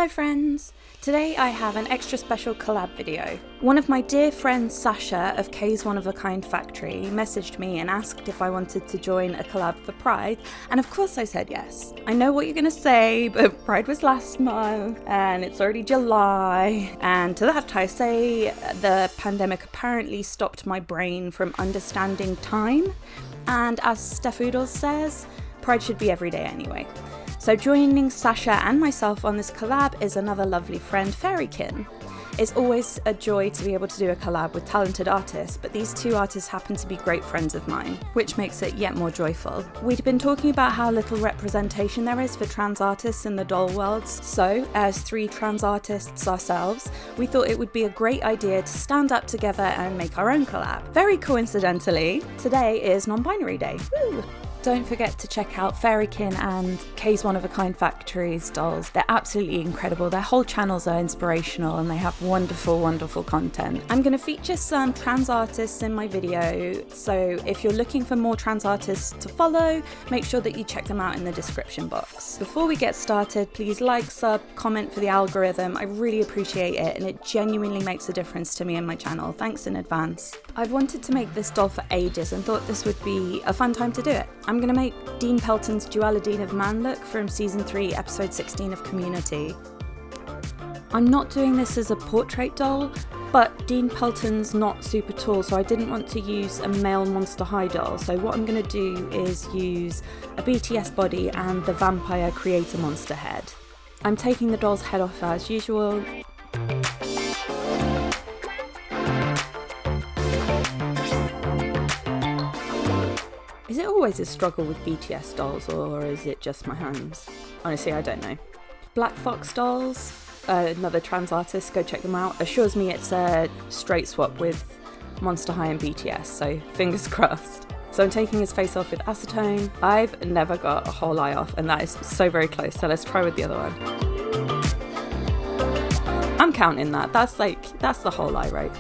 Hello friends! Today I have an extra special collab video. One of my dear friends Sasha of K's One of a Kind Factory messaged me and asked if I wanted to join a collab for Pride, and of course I said yes. I know what you're gonna say, but Pride was last month and it's already July, and to that I say the pandemic apparently stopped my brain from understanding time, and as Steffoodles says, Pride should be every day anyway. So joining Sasha and myself on this collab is another lovely friend, Fairiekin. It's always a joy to be able to do a collab with talented artists, but these two artists happen to be great friends of mine, which makes it yet more joyful. We'd been talking about how little representation there is for trans artists in the doll worlds, so as three trans artists ourselves, we thought it would be a great idea to stand up together and make our own collab. Very coincidentally, today is Non-Binary Day. Woo! Don't forget to check out Fairiekin and K's One of a Kind Factory's dolls. They're absolutely incredible. Their whole channels are inspirational and they have wonderful, wonderful content. I'm going to feature some trans artists in my video, so if you're looking for more trans artists to follow, make sure that you check them out in the description box. Before we get started, please like, sub, comment for the algorithm. I really appreciate it and it genuinely makes a difference to me and my channel. Thanks in advance. I've wanted to make this doll for ages and thought this would be a fun time to do it. I'm going to make Dean Pelton's Duality of Man look from season 3 episode 16 of Community. I'm not doing this as a portrait doll, but Dean Pelton's not super tall, so I didn't want to use a male Monster High doll, so what I'm going to do is use a BTS body and the Vampire Creator Monster head. I'm taking the doll's head off as usual. Is it always a struggle with BTS dolls, or is it just my hands? Honestly, I don't know. Black Fox dolls, another trans artist, go check them out, assures me it's a straight swap with Monster High and BTS, so fingers crossed. So I'm taking his face off with acetone. I've never got a whole eye off, and that is so very close, so let's try with the other one. I'm counting that, that's the whole eye, right?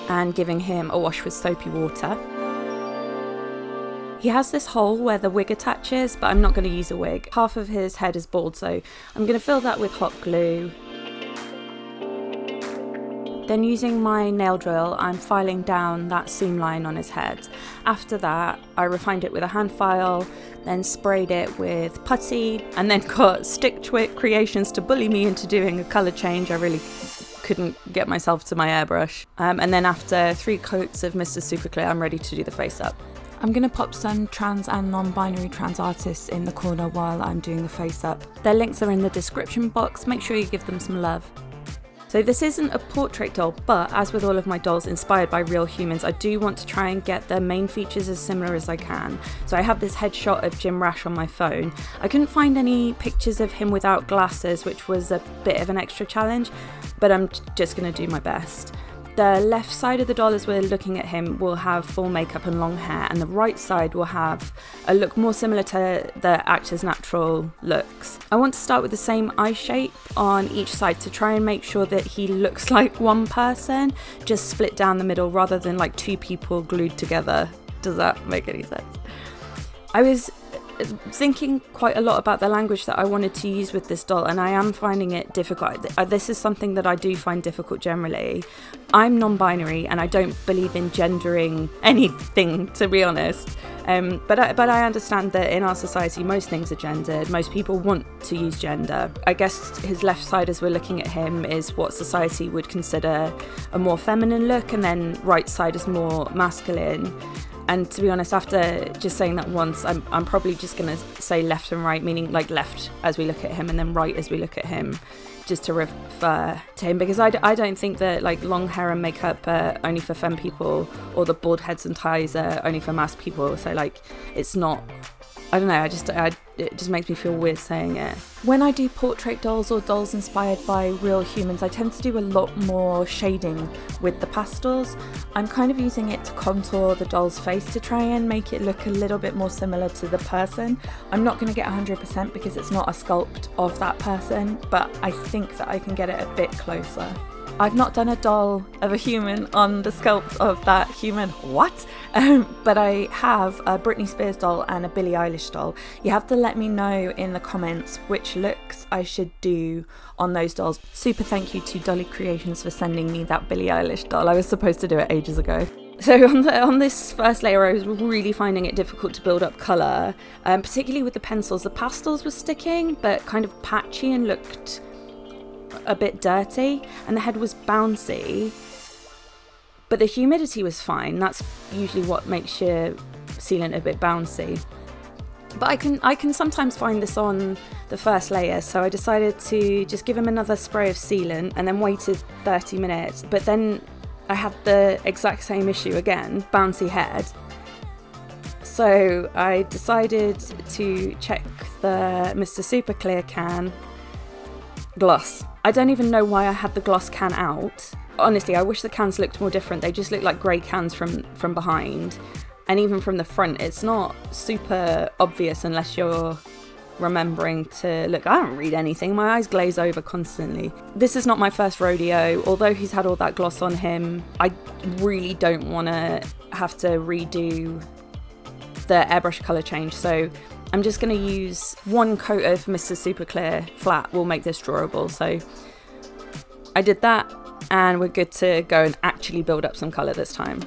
And giving him a wash with soapy water. He has this hole where the wig attaches, but I'm not going to use a wig. Half of his head is bald, so I'm going to fill that with hot glue. Then using my nail drill, I'm filing down that seam line on his head. After that, I refined it with a hand file, then sprayed it with putty, and then got Stick Twit Creations to bully me into doing a colour change. I really couldn't get myself to my airbrush. And then after 3 coats of Mr. Super Clear, I'm ready to do the face up. I'm going to pop some trans and non-binary trans artists in the corner while I'm doing the face up. Their links are in the description box, make sure you give them some love. So this isn't a portrait doll, but as with all of my dolls inspired by real humans, I do want to try and get their main features as similar as I can. So I have this headshot of Jim Rash on my phone. I couldn't find any pictures of him without glasses, which was a bit of an extra challenge, but I'm just going to do my best. The left side of the doll as we're looking at him will have full makeup and long hair, and the right side will have a look more similar to the actor's natural looks. I want to start with the same eye shape on each side to try and make sure that he looks like one person, just split down the middle rather than like 2 people glued together. Does that make any sense? I was thinking quite a lot about the language that I wanted to use with this doll, and I am finding it difficult. This is something that I do find difficult generally. I'm non-binary and I don't believe in gendering anything, to be honest, but I understand that in our society most things are gendered. Most people want to use gender. I guess his left side as we're looking at him is what society would consider a more feminine look, and then right side is more masculine. And to be honest, after just saying that once, I'm probably just going to say left and right, meaning like left as we look at him and then right as we look at him, just to refer to him, because I don't think that like long hair and makeup are only for femme people, or the bald heads and ties are only for mass people. So like it's not, I don't know, it just makes me feel weird saying it. When I do portrait dolls or dolls inspired by real humans, I tend to do a lot more shading with the pastels. I'm kind of using it to contour the doll's face to try and make it look a little bit more similar to the person. I'm not going to get 100% because it's not a sculpt of that person, but I think that I can get it a bit closer. I've not done a doll of a human on the sculpt of that human. What? But I have a Britney Spears doll and a Billie Eilish doll. You have to let me know in the comments which looks I should do on those dolls. Super thank you to Dolly Creations for sending me that Billie Eilish doll. I was supposed to do it ages ago. So on this first layer, I was really finding it difficult to build up colour, particularly with the pencils. The pastels were sticking, but kind of patchy and looked a bit dirty, and the head was bouncy, but the humidity was fine. That's usually what makes your sealant a bit bouncy. But I can sometimes find this on the first layer, so I decided to just give him another spray of sealant and then waited 30 minutes. But then I had the exact same issue again, bouncy head. So I decided to check the Mr. Super Clear can gloss. I don't even know why I had the gloss can out. Honestly, I wish the cans looked more different. They just look like grey cans from behind. And even from the front, it's not super obvious unless you're remembering to look. I don't read anything. My eyes glaze over constantly. This is not my first rodeo. Although he's had all that gloss on him, I really don't want to have to redo the airbrush colour change. So I'm just going to use one coat of Mr. Super Clear flat will make this drawable. So I did that, and we're good to go and actually build up some colour this time.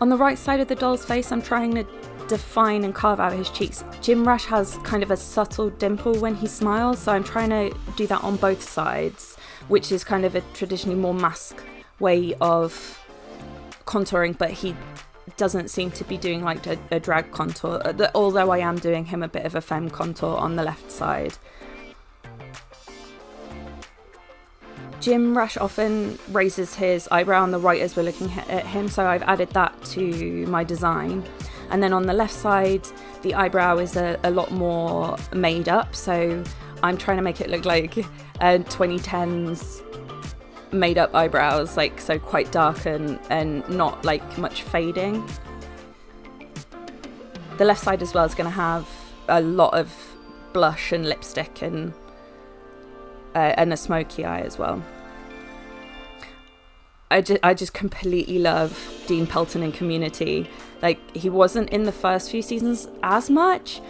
On the right side of the doll's face, I'm trying to define and carve out his cheeks. Jim Rash has kind of a subtle dimple when he smiles, so I'm trying to do that on both sides, which is kind of a traditionally more mask way of contouring, but he doesn't seem to be doing like a drag contour, although I am doing him a bit of a femme contour on the left side. Jim Rash often raises his eyebrow on the right as we're looking at him, so I've added that to my design. And then on the left side, the eyebrow is a lot more made up, so I'm trying to make it look like 2010s made up eyebrows, like so quite dark and not like much fading. The left side as well is going to have a lot of blush and lipstick and a smoky eye as well. I just completely love Dean Pelton in Community. Like, he wasn't in the first few seasons as much,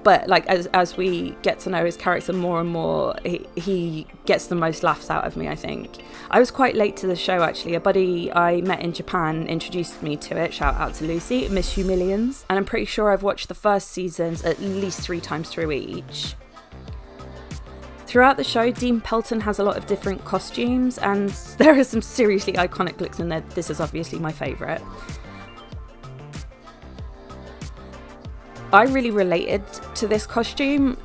but like as we get to know his character more and more, he gets the most laughs out of me, I think. I was quite late to the show, actually. A buddy I met in Japan introduced me to it. Shout out to Lucy, Miss You Millions. And I'm pretty sure I've watched the first seasons at least 3 times through each. Throughout the show, Dean Pelton has a lot of different costumes, and there are some seriously iconic looks in there. This is obviously my favourite. I really related to this costume.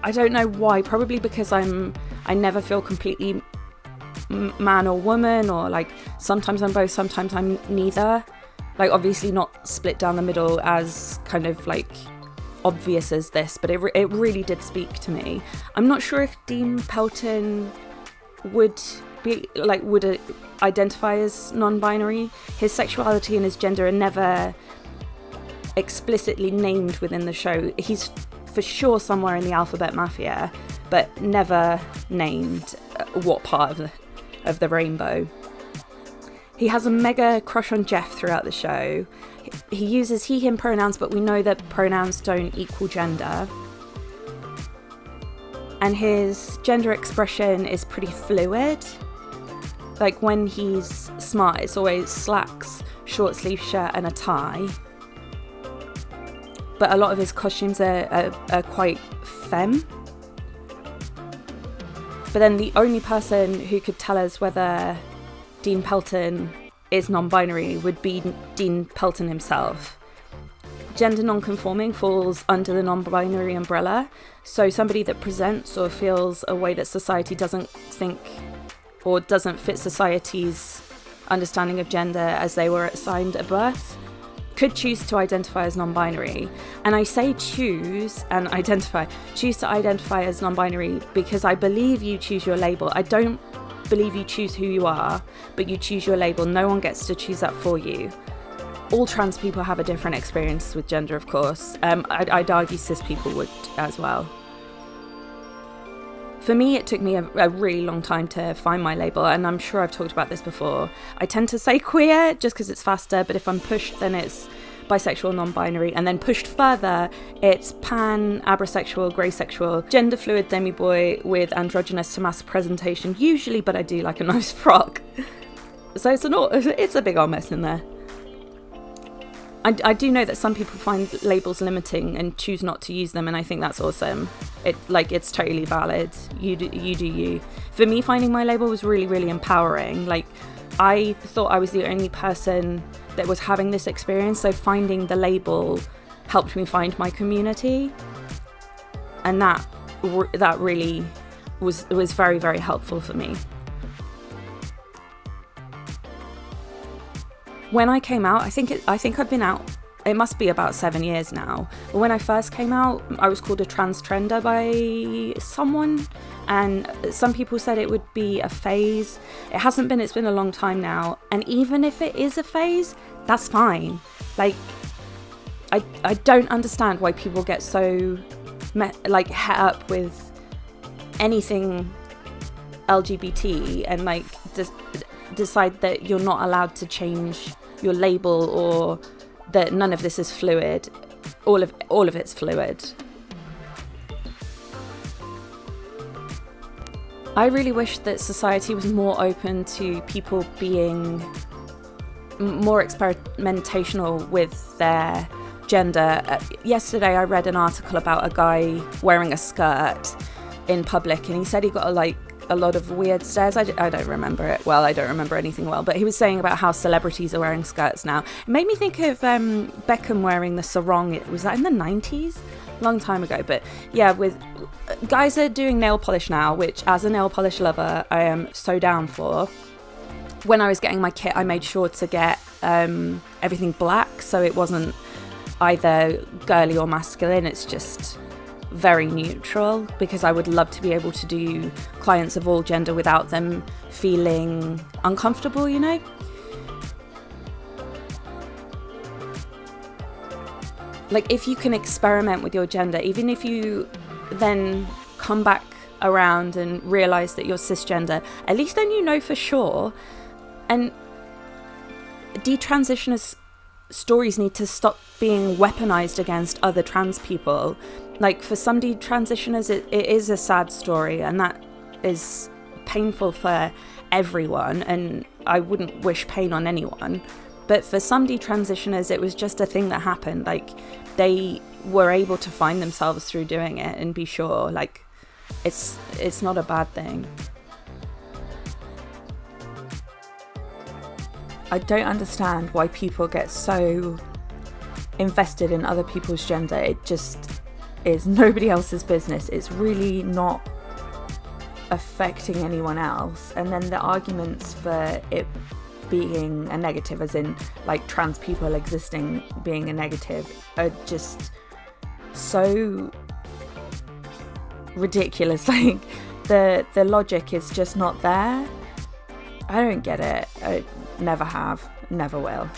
I don't know why, probably because I never feel completely man or woman, or like sometimes I'm both, sometimes I'm neither. Like, obviously not split down the middle as kind of like obvious as this, but it really did speak to me. I'm not sure if Dean Pelton would identify as non-binary. His sexuality and his gender are never explicitly named within the show. He's for sure somewhere in the Alphabet Mafia, but never named what part of the rainbow. He has a mega crush on Jeff throughout the show. He uses he, him pronouns, but we know that pronouns don't equal gender. And his gender expression is pretty fluid. Like, when he's smart, it's always slacks, short sleeve shirt and a tie. But a lot of his costumes are quite femme. But then the only person who could tell us whether Dean Pelton is non-binary would be Dean Pelton himself. Gender non-conforming falls under the non-binary umbrella, so somebody that presents or feels a way that society doesn't think or doesn't fit society's understanding of gender as they were assigned at birth could choose to identify as non-binary. And I say choose to identify as non-binary because I believe you choose your label. I don't believe you choose who you are, but you choose your label. No one gets to choose that for you. All trans people have a different experience with gender, of course. I'd argue cis people would as well. For me, it took me a really long time to find my label, and I'm sure I've talked about this before. I tend to say queer just because it's faster, but if I'm pushed, then it's bisexual, non-binary, and then pushed further, it's pan, abrasexual, greysexual, gender fluid demi-boy with androgynous to mass presentation, usually, but I do like a nice frock. So it's a big old mess in there. I do know that some people find labels limiting and choose not to use them, and I think that's awesome. It's totally valid. You do you. For me, finding my label was really, really empowering. Like, I thought I was the only person that was having this experience, so finding the label helped me find my community, and that really was very, very helpful for me. When I came out, I think I've been out, it must be about 7 years now. But when I first came out, I was called a trans trender by someone, and some people said it would be a phase. It hasn't been, it's been a long time now. And even if it is a phase, that's fine. Like, I don't understand why people get so het up with anything LGBT and decide that you're not allowed to change your label, or that none of this is fluid. All of it's fluid. I really wish that society was more open to people being more experimentational with their gender. Yesterday I read an article about a guy wearing a skirt in public, and he said he got a lot of weird stares. I don't remember it well. I don't remember anything well, but he was saying about how celebrities are wearing skirts now. It made me think of Beckham wearing the sarong. Was that in the 90s? Long time ago. But yeah, with guys are doing nail polish now, which as a nail polish lover, I am so down for. When I was getting my kit, I made sure to get everything black, so it wasn't either girly or masculine. It's just very neutral, because I would love to be able to do clients of all gender without them feeling uncomfortable, you know? Like, if you can experiment with your gender, even if you then come back around and realise that you're cisgender, at least then you know for sure. And detransitioners' stories need to stop being weaponised against other trans people. Like, for some detransitioners, it is a sad story, and that is painful for everyone, and I wouldn't wish pain on anyone. But for some detransitioners, it was just a thing that happened. Like, they were able to find themselves through doing it and be sure. Like, it's not a bad thing. I don't understand why people get so invested in other people's gender. It just is nobody else's business. It's really not affecting anyone else. And then the arguments for it being a negative, as in like trans people existing being a negative, are just so ridiculous. Like, the logic is just not there. I don't get it. I never have, never will.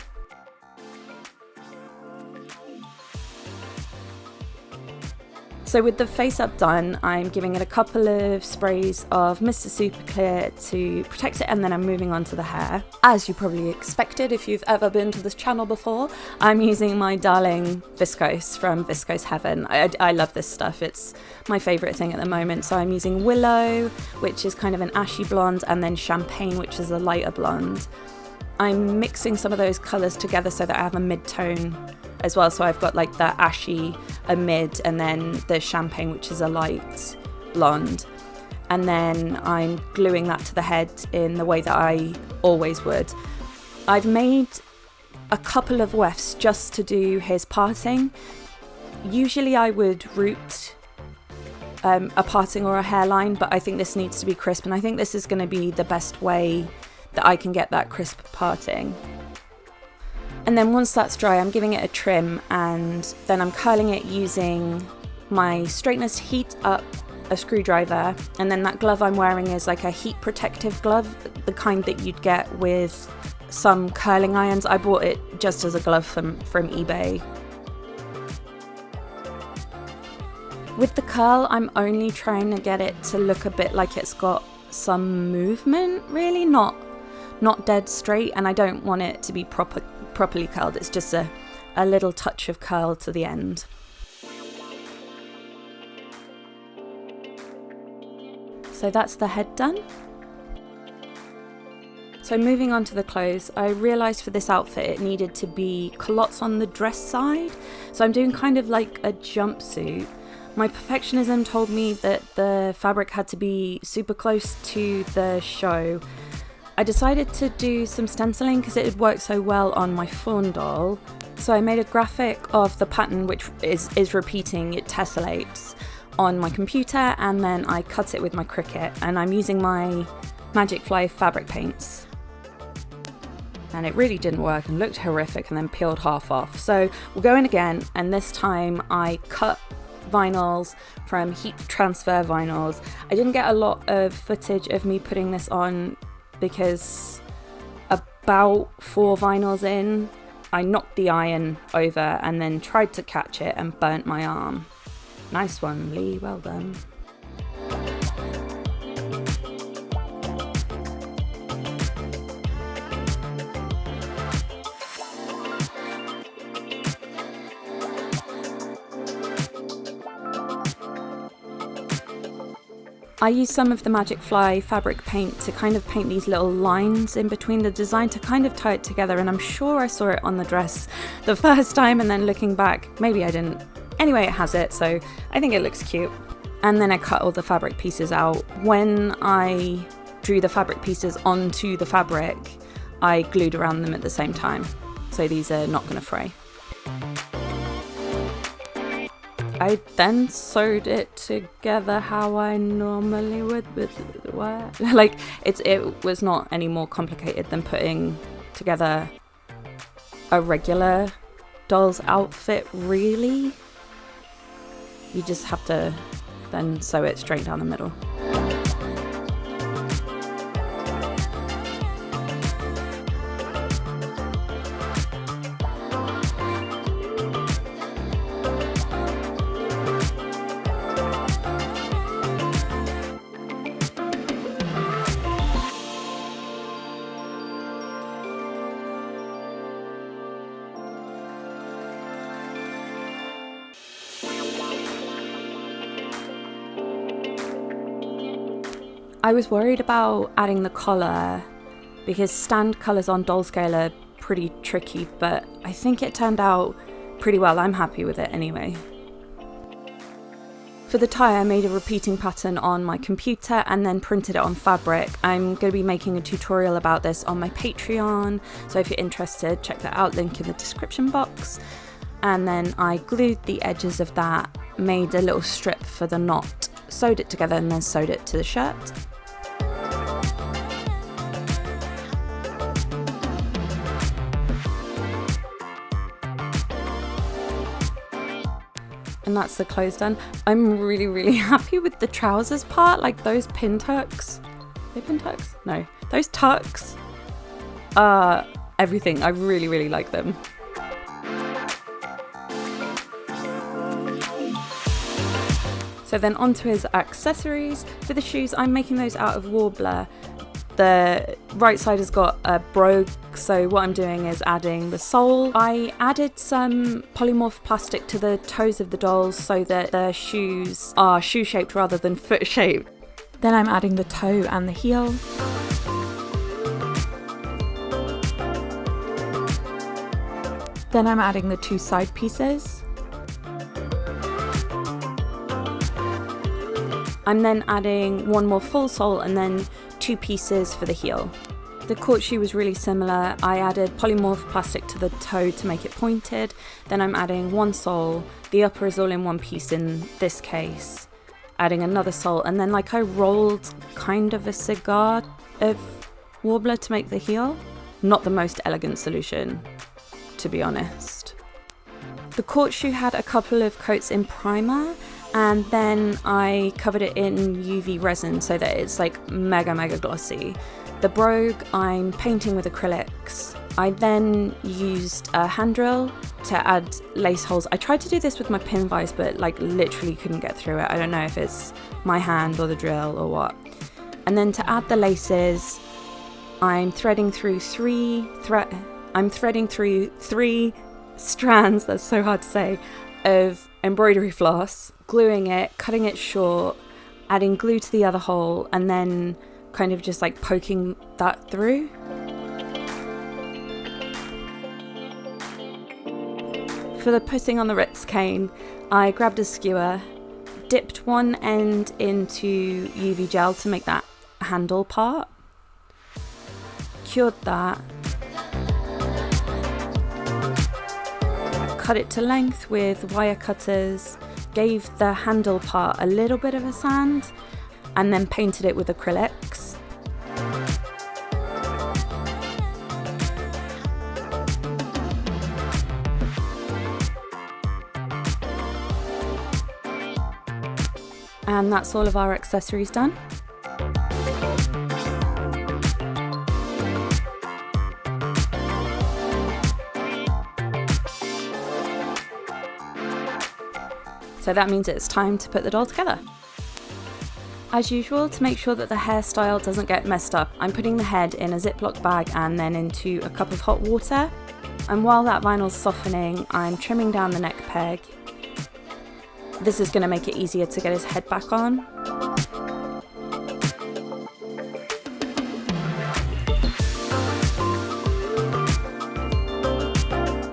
So with the face up done, I'm giving it a couple of sprays of Mr. Super Clear to protect it, and then I'm moving on to the hair. As you probably expected if you've ever been to this channel before, I'm using my darling Viscose from Viscose Heaven. I love this stuff. It's my favourite thing at the moment. So I'm using Willow, which is kind of an ashy blonde, and then Champagne, which is a lighter blonde. I'm mixing some of those colours together so that I have a mid-tone as well. So I've got like the ashy, a mid, and then the Champagne, which is a light blonde. And then I'm gluing that to the head in the way that I always would. I've made a couple of wefts just to do his parting. Usually I would root a parting or a hairline, but I think this needs to be crisp, and I think this is going to be the best way that I can get that crisp parting. And then once that's dry, I'm giving it a trim, and then I'm curling it using my straighteners to heat up a screwdriver, and then that glove I'm wearing is like a heat protective glove, the kind that you'd get with some curling irons. I bought it just as a glove from eBay. With the curl, I'm only trying to get it to look a bit like it's got some movement, really, not dead straight, and I don't want it to be properly curled. It's just a little touch of curl to the end. So that's the head done. So moving on to the clothes, I realised for this outfit it needed to be culottes on the dress side. So I'm doing kind of like a jumpsuit. My perfectionism told me that the fabric had to be super close to the show. I decided to do some stenciling because it would work so well on my fawn doll. So I made a graphic of the pattern, which is repeating, it tessellates, on my computer, and then I cut it with my Cricut, and I'm using my Magic Fly fabric paints. And it really didn't work and looked horrific and then peeled half off. So we'll go in again, and this time I cut vinyls from heat transfer vinyls. I didn't get a lot of footage of me putting this on because about 4 vinyls in, I knocked the iron over and then tried to catch it and burnt my arm. Nice one, Lee, well done. I used some of the Magic Fly fabric paint to kind of paint these little lines in between the design to kind of tie it together, and I'm sure I saw it on the dress the first time, and then looking back, maybe I didn't. Anyway, it has it, so I think it looks cute. And then I cut all the fabric pieces out. When I drew the fabric pieces onto the fabric, I glued around them at the same time, so these are not going to fray. I then sewed it together how I normally would with what? Like, it was not any more complicated than putting together a regular doll's outfit, really. You just have to then sew it straight down the middle. I was worried about adding the collar because stand colours on doll scale are pretty tricky, but I think it turned out pretty well. I'm happy with it anyway. For the tie, I made a repeating pattern on my computer and then printed it on fabric. I'm going to be making a tutorial about this on my Patreon, so if you're interested, check that out, link in the description box. And then I glued the edges of that, made a little strip for the knot, sewed it together, and then sewed it to the shirt. And that's the clothes done. I'm really happy with the trousers part, like those pin tucks. Are they pin tucks? No. Those tucks are everything. I really like them. So then onto his accessories. For the shoes, I'm making those out of Warbler. The right side has got a brogue, so what I'm doing is adding the sole. I added some polymorph plastic to the toes of the dolls so that the shoes are shoe-shaped rather than foot-shaped. Then I'm adding the toe and the heel. Then I'm adding the 2 side pieces. I'm then adding 1 more full sole and then 2 pieces for the heel. The court shoe was really similar. I added polymorph plastic to the toe to make it pointed. Then I'm adding 1 sole. The upper is all in 1 piece in this case. Adding another sole, and then like I rolled kind of a cigar of Warbler to make the heel. Not the most elegant solution, to be honest. The court shoe had a couple of coats in primer, And then I covered it in UV resin so that it's like mega glossy. The brogue I'm painting with acrylics. I then used a hand drill to add lace holes. I tried to do this with my pin vise, but like literally couldn't get through it. I don't know if it's my hand or the drill or what. And then to add the laces, I'm threading through three strands, that's so hard to say, of embroidery floss, gluing it, cutting it short, adding glue to the other hole, and then kind of just like poking that through. For the putting on the Ritz cane, I grabbed a skewer, dipped one end into UV gel to make that handle part, cured that, cut it to length with wire cutters, gave the handle part a little bit of a sand, and then painted it with acrylics. And that's all of our accessories done. So that means it's time to put the doll together. As usual, to make sure that the hairstyle doesn't get messed up, I'm putting the head in a Ziploc bag and then into a cup of hot water. And while that vinyl's softening, I'm trimming down the neck peg. This is going to make it easier to get his head back on.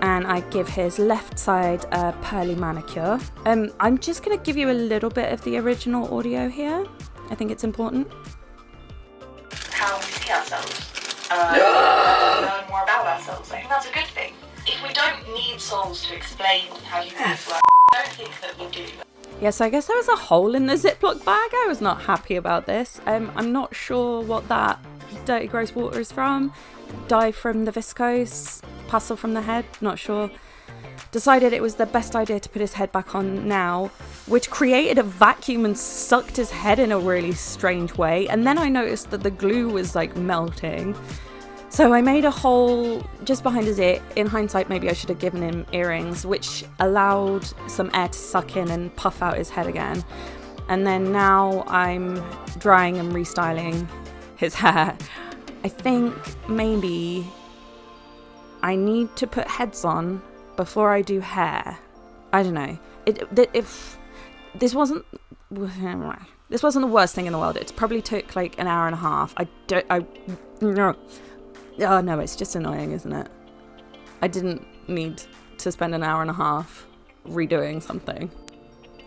And I give his left side a pearly manicure. I'm just going to give you a little bit of the original audio here. I think it's important. How we see ourselves. Learn more about ourselves. I think that's a good thing. If we don't need souls to explain how you live, I don't think that we do. Yeah, so I guess there was a hole in the Ziploc bag. I was not happy about this. I'm not sure what that dirty gross water is from. Dye from the viscose, pastel from the head, not sure. Decided it was the best idea to put his head back on now, which created a vacuum and sucked his head in a really strange way. And then I noticed that the glue was like melting. So I made a hole just behind his ear. In hindsight, maybe I should have given him earrings, which allowed some air to suck in and puff out his head again. And then now I'm drying and restyling his hair. I think maybe I need to put heads on before I do hair. I don't know. If this wasn't the worst thing in the world. It probably took like an hour and a half. Oh no, it's just annoying, isn't it? I didn't need to spend an hour and a half redoing something.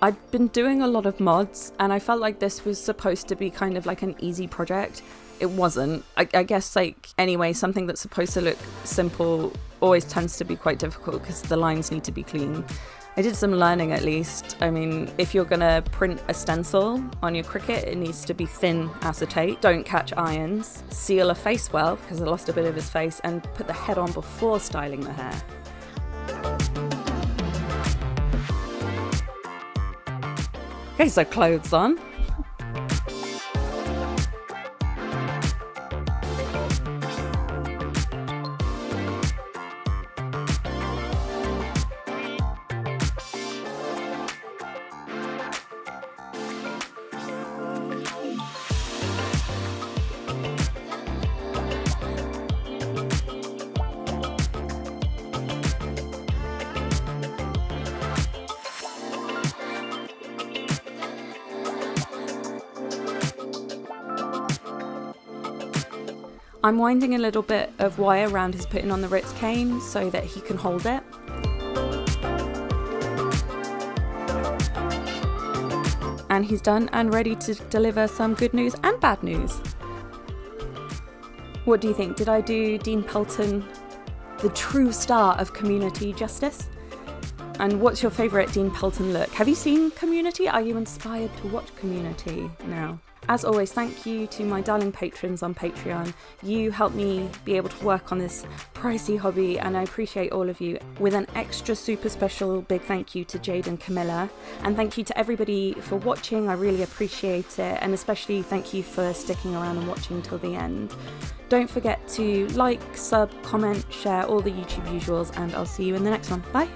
I've been doing a lot of mods and I felt like this was supposed to be kind of like an easy project. It wasn't. I guess like anyway, something that's supposed to look simple always tends to be quite difficult because the lines need to be clean. I did some learning at least. I mean, if you're gonna print a stencil on your Cricut, it needs to be thin acetate. Don't catch irons. Seal a face well, because I lost a bit of his face, and put the head on before styling the hair. Okay, so clothes on. I'm winding a little bit of wire around his putting on the Ritz cane so that he can hold it. And he's done and ready to deliver some good news and bad news. What do you think? Did I do Dean Pelton, the true star of Community, justice? And what's your favourite Dean Pelton look? Have you seen Community? Are you inspired to watch Community now? As always, thank you to my darling patrons on Patreon. You help me be able to work on this pricey hobby, and I appreciate all of you. With an extra super special big thank you to Jade and Camilla. And thank you to everybody for watching, I really appreciate it. And especially thank you for sticking around and watching till the end. Don't forget to like, sub, comment, share, all the YouTube usuals, and I'll see you in the next one. Bye!